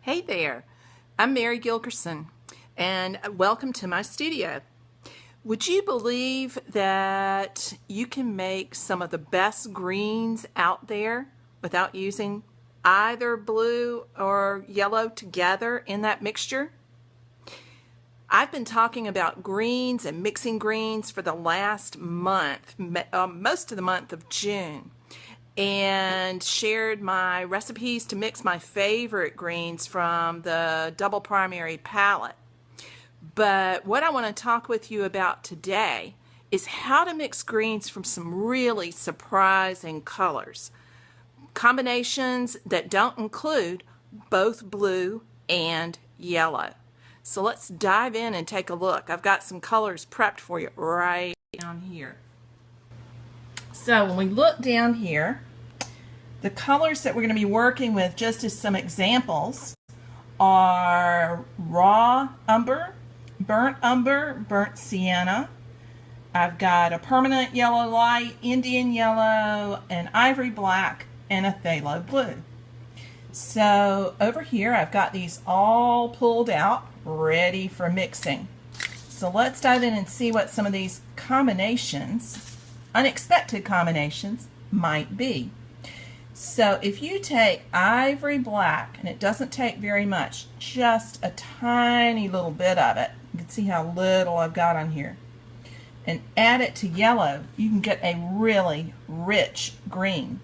Hey there, I'm Mary Gilkerson, and welcome to my studio. Would you believe that you can make some of the best greens out there without using either blue or yellow together in that mixture? I've been talking about greens and mixing greens for the last month, most of the month of June, and shared my recipes to mix my favorite greens from the double primary palette. But what I want to talk with you about today is how to mix greens from some really surprising colors. Combinations that don't include both blue and yellow. So let's dive in and take a look. I've got some colors prepped for you right down here. So when we look down here, the colors that we're going to be working with, just as some examples, are raw umber, burnt sienna. I've got a permanent yellow light, Indian yellow, an ivory black, and a phthalo blue. So over here I've got these all pulled out, ready for mixing. So let's dive in and see what some of these combinations, unexpected combinations, might be. So if you take ivory black, and it doesn't take very much, just a tiny little bit of it, you can see how little I've got on here, and add it to yellow, you can get a really rich green.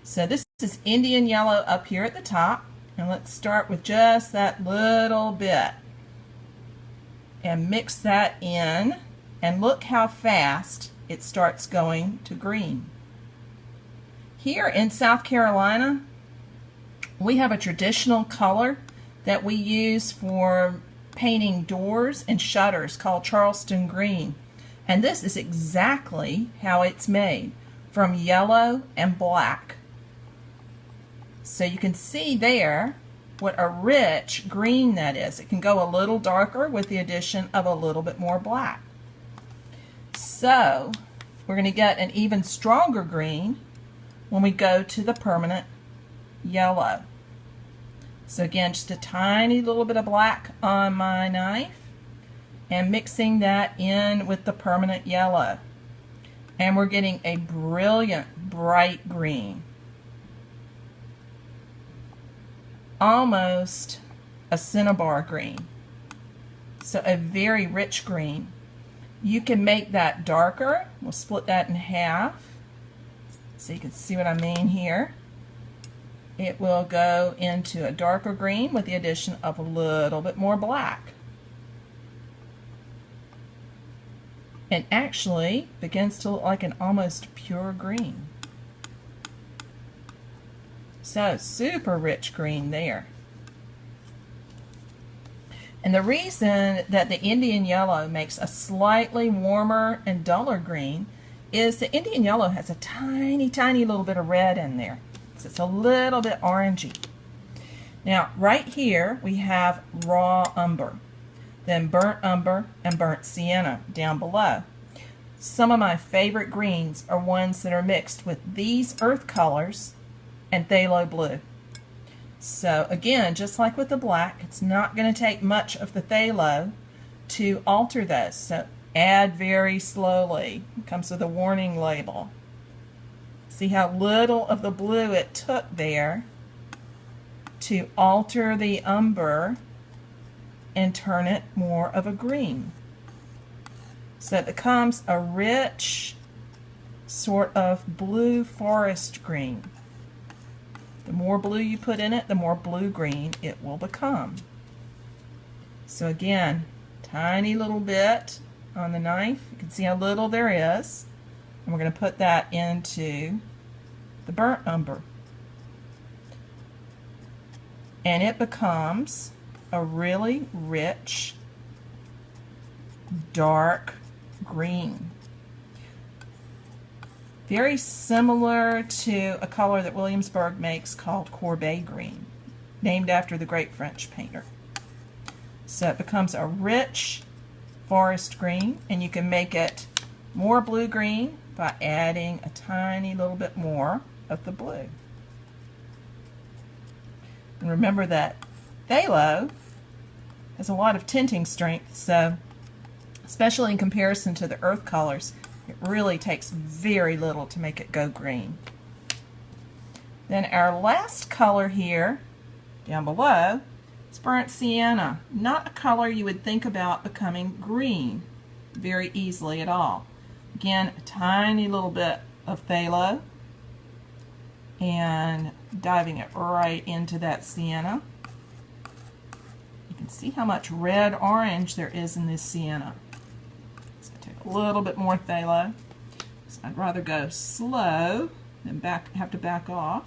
So this is Indian yellow up here at the top, and let's start with just that little bit and mix that in, and look how fast it starts going to green. Here in South Carolina, we have a traditional color that we use for painting doors and shutters called Charleston green. And this is exactly how it's made, from yellow and black. So you can see there what a rich green that is. It can go a little darker with the addition of a little bit more black. So we're going to get an even stronger green when we go to the permanent yellow. So again, just a tiny little bit of black on my knife and mixing that in with the permanent yellow. And we're getting a brilliant bright green. Almost a cinnabar green. So a very rich green. You can make that darker. We'll split that in half so you can see what I mean here. It will go into a darker green with the addition of a little bit more black. And actually begins to look like an almost pure green. So super rich green there. And the reason that the Indian yellow makes a slightly warmer and duller green is the Indian yellow has a tiny, tiny little bit of red in there. So it's a little bit orangey. Now, right here we have raw umber, then burnt umber and burnt sienna down below. Some of my favorite greens are ones that are mixed with these earth colors and phthalo blue. So again, just like with the black, it's not going to take much of the phthalo to alter those. So add very slowly. It comes with a warning label. See how little of the blue it took there to alter the umber and turn it more of a green. So it becomes a rich sort of blue forest green. The more blue you put in it, the more blue-green it will become. So again, tiny little bit on the knife. You can see how little there is. And we're going to put that into the burnt umber. And it becomes a really rich, dark green. Very similar to a color that Williamsburg makes called Courbet green, named after the great French painter. So it becomes a rich forest green, and you can make it more blue-green by adding a tiny little bit more of the blue. And remember that phthalo has a lot of tinting strength, so especially in comparison to the earth colors, it really takes very little to make it go green. Then our last color here, down below, is burnt sienna. Not a color you would think about becoming green very easily at all. Again, a tiny little bit of phthalo and diving it right into that sienna. You can see how much red orange there is in this sienna. So take a little bit more phthalo. So I'd rather go slow than have to back off.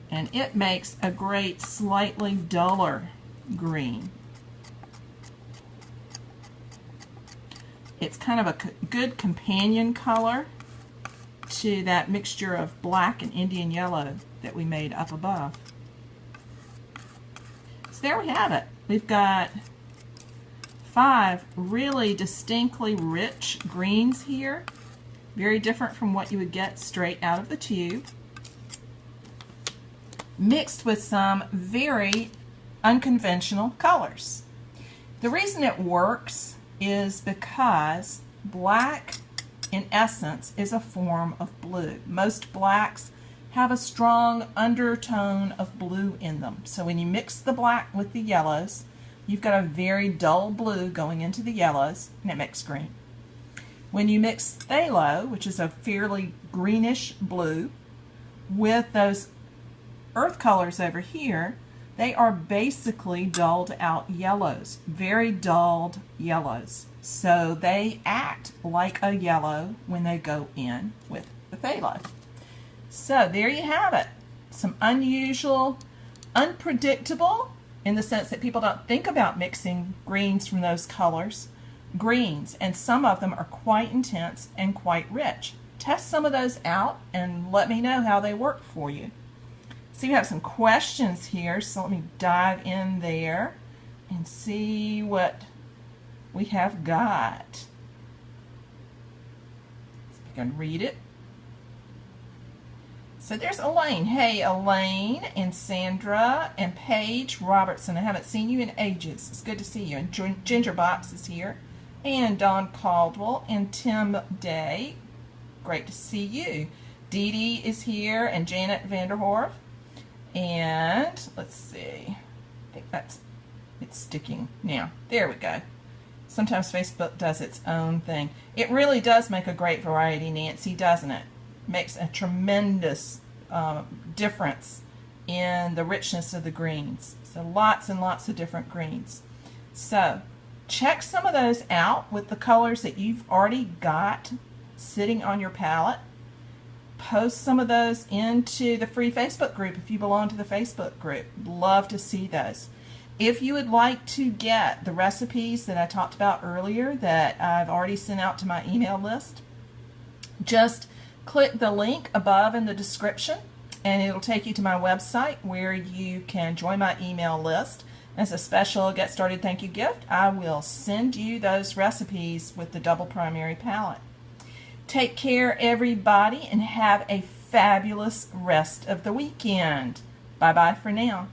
And it makes a great slightly duller green. It's kind of a good companion color to that mixture of black and Indian yellow that we made up above. So there we have it. We've got 5 really distinctly rich greens here, very different from what you would get straight out of the tube, mixed with some very unconventional colors. The reason it works is because black, in essence, is a form of blue. Most blacks have a strong undertone of blue in them. So when you mix the black with the yellows, you've got a very dull blue going into the yellows, and it makes green. When you mix phthalo, which is a fairly greenish blue, with those earth colors over here, they are basically dulled out yellows, very dulled yellows. So they act like a yellow when they go in with the phthalo. So there you have it. Some unusual, unpredictable, in the sense that people don't think about mixing greens from those colors, greens, and some of them are quite intense and quite rich. Test some of those out and let me know how they work for you. So you have some questions here, so let me dive in there and see what we have got. So you can read it. So there's Elaine. Hey, Elaine and Sandra and Paige Robertson. I haven't seen you in ages. It's good to see you. And Ginger Box is here. And Don Caldwell and Tim Day. Great to see you. Dee Dee is here and Janet Vanderhorf. And let's see, I think it's sticking now. There we go. Sometimes Facebook does its own thing. It really does make a great variety, Nancy, doesn't it? Makes a tremendous difference in the richness of the greens. So lots and lots of different greens. So check some of those out with the colors that you've already got sitting on your palette. Post some of those into the free Facebook group if you belong to the Facebook group. Love to see those. If you would like to get the recipes that I talked about earlier that I've already sent out to my email list, just click the link above in the description and it'll take you to my website where you can join my email list. As a special Get Started Thank You gift, I will send you those recipes with the double primary palette. Take care, everybody, and have a fabulous rest of the weekend. Bye-bye for now.